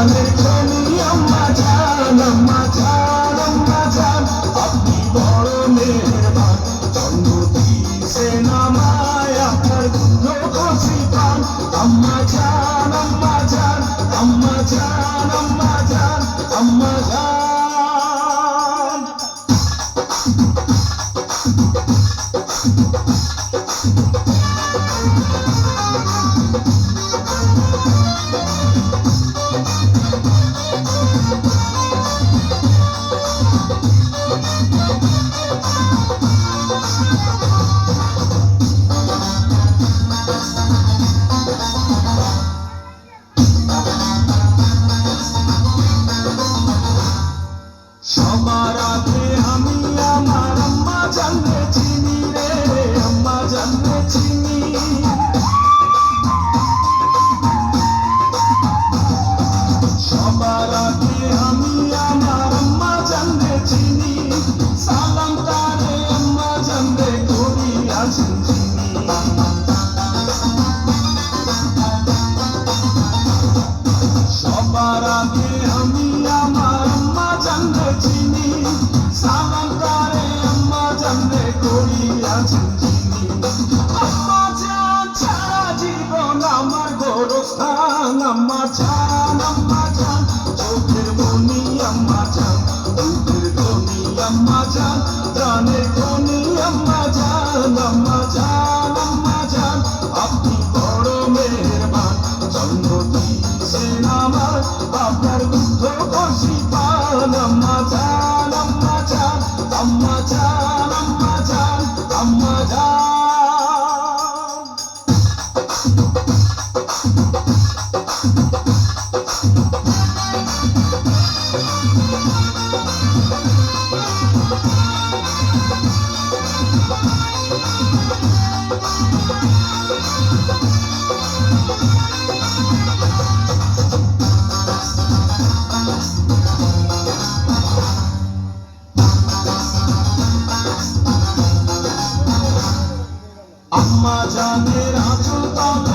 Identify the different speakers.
Speaker 1: প্রাণের খনি আম্মা জান, আম্মা জান, আম্মা জান, আপনি বড় মেহেরবান। জন্ম দিয়েছেন আমায়, আপনার গুণ খুশি পান। আম্মা জান, আম্মা জান, আম্মা জান, আম্মা জান, আম্মা জান। সবার আগে আমি আমার আম্মা জানলে চিনি রে, আম্মা জানলে চিনি। সবার আগে আমি আমার আম্মা জানলে চিনি। সালাম তারে আম্মা জানলে করি আছেন চিনি। সবার আগে আমি আমার আম্মা জানলে চিনি। সালাম তারে আম্মা জানলে করি আছেন চিনি। আম্মা জান ছাড়া জীবন আমার গোরস্থান। আম্মা জান, আম্মা জান, চোখের মনি আম্মা জান, দুধের খনি আম্মা জান, প্রাণের খনি আম্মা জান। আম্মা জান, আম্মা জান, আপনি বড় মেহেরবান। জন্ম দিয়েছেন আমার, আপনার বুদ্ধ খুশি পান। আম্মা জান, আম্মা জান, আম্মা জান, আম্মা জান, আম্মা জান। আম্মা জানের আঁচল তলা